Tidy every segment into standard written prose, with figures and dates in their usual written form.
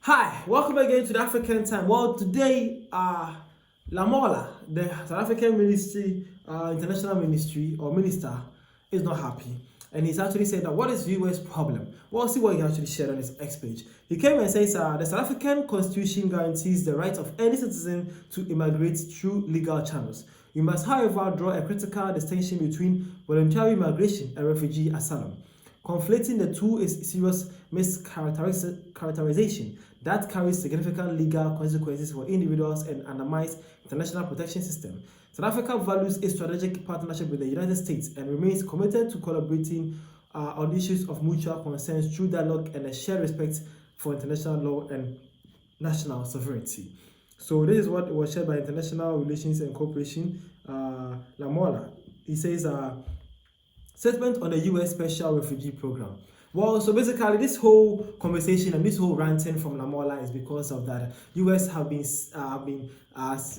Hi, welcome again to the African time. Well, today, Lamola, the South African Ministry, International Ministry or Minister, is not happy, and he's actually said that what is US problem? Well, see what he actually shared on his X page. He came and says the South African Constitution guarantees the right of any citizen to immigrate through legal channels. You must, however, draw a critical distinction between voluntary migration and refugee asylum. Conflating the two is serious mischaracterization that carries significant legal consequences for individuals and undermines international protection system. South Africa values a strategic partnership with the United States and remains committed to collaborating on issues of mutual concerns through dialogue and a shared respect for international law and national sovereignty. So this is what was shared by International Relations and Cooperation, Lamola. He says, statement on the US Special Refugee Program. Well, so basically this whole conversation and this whole ranting from Lamola is because of that US have been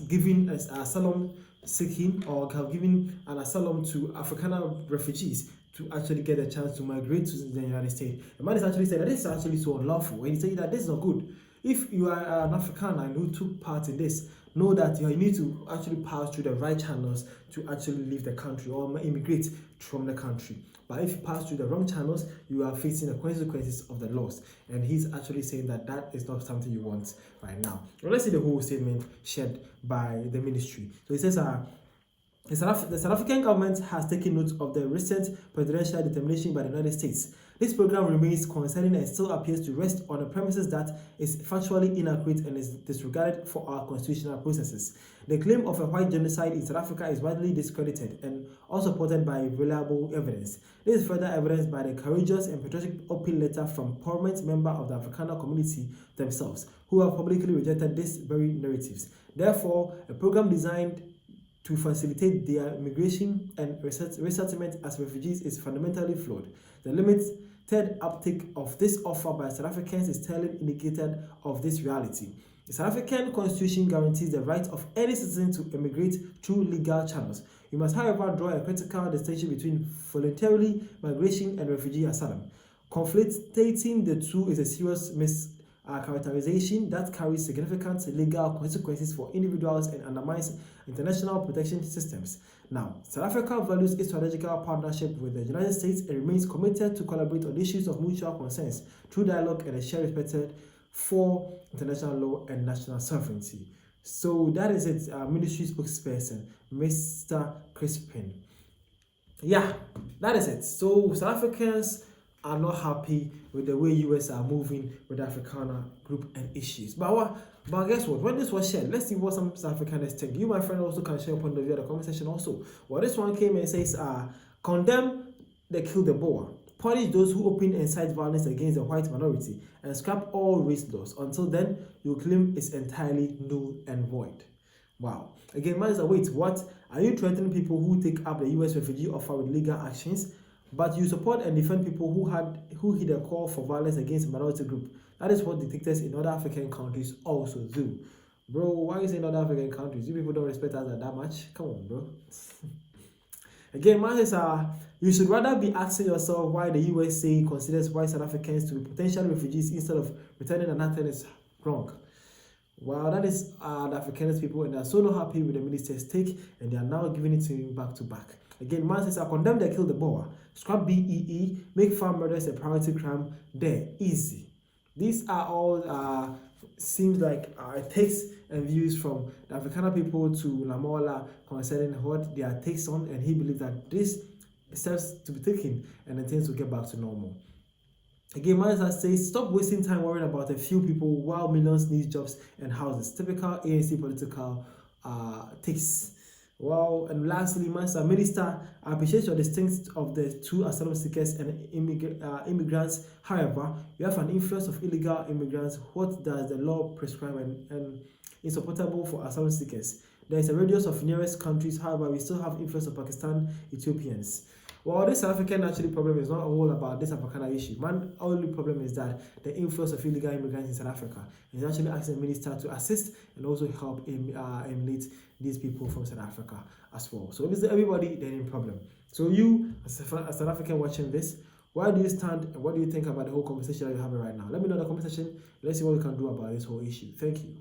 giving asylum seeking or have given an asylum to Afrikaner refugees to actually get a chance to migrate to the United States. The man is actually saying that this is actually so unlawful, and he said that this is not good. If you are an Afrikaner and who took part in this, know that you need to actually pass through the right channels to actually leave the country or immigrate from the country. But if you pass through the wrong channels, you are facing the consequences of the laws. And he's actually saying that that is not something you want right now. Well, let's see the whole statement shared by the ministry. So he says, the South African government has taken note of the recent presidential determination by the United States. This program remains concerning and still appears to rest on the premises that is factually inaccurate and is disregarded for our constitutional processes. The claim of a white genocide in South Africa is widely discredited and unsupported by reliable evidence. This is further evidenced by the courageous and patriotic open letter from prominent members of the Afrikaner community themselves, who have publicly rejected these very narratives. Therefore, a program designed to facilitate their migration and resettlement as refugees is fundamentally flawed. The limited uptake of this offer by South Africans is telling indicator of this reality. The South African Constitution guarantees the right of any citizen to immigrate through legal channels. You must, however, draw a critical distinction between voluntary migration and refugee asylum. Conflating the two is a serious mischaracterization that carries significant legal consequences for individuals and undermines international protection systems. Now, South Africa values a strategic partnership with the United States and remains committed to collaborate on issues of mutual concerns through dialogue and a shared respect for international law and national sovereignty. So that is it, ministry spokesperson, Mr. Crispin. Yeah, that is it. So South Africans are not happy with the way US are moving with the Afrikaner group and issues. But guess what? When this was shared, let's see what some South Africaners think. You, my friend, also can share upon the view of the comment section also. Well, this one came and says, condemn the kill the Boer. Punish those who open and incite violence against the white minority and scrap all race laws. Until then, your claim is entirely null and void. Wow. Again, man, wait, what? Are you threatening people who take up the US refugee offer with legal actions? But you support and defend people who heed a call for violence against a minority group. That is what dictators in other African countries also do. Bro, why are you saying other African countries? You people don't respect us that much? Come on, bro. Again, man says, you should rather be asking yourself why the USA considers white South Africans to be potential refugees instead of returning an anthem is wrong. Well, that is the Afrikaners people, and they are so not happy with the minister's take, and they are now giving it to him back to back. Again, man says, I condemn the kill the Boer, scrap BEE, make farm murders a priority crime there, easy. These are all, seems like takes and views from the Afrikaner people to Lamola concerning what their takes on, and he believes that this steps to be taken and then things will get back to normal. Again, Manisa says, stop wasting time worrying about a few people while millions need jobs and houses. Typical ANC political takes. Well, and lastly, Master Minister, I appreciate your distinction of the two asylum seekers and immigrants. However, you have an influence of illegal immigrants. What does the law prescribe and insupportable for asylum seekers? There is a radius of nearest countries. However, we still have influence of Pakistan, Ethiopians. Well, this South African actually problem is not all about this Afrikaner issue. One only problem is that the influence of illegal immigrants in South Africa is actually asking the minister to assist and also help emulate these people from South Africa as well. So if it's everybody, then in problem. So you, as a South African watching this, Where do you stand and what do you think about the whole conversation that you're having right now? Let me know in the comment section. Let's see what we can do about this whole issue. Thank you.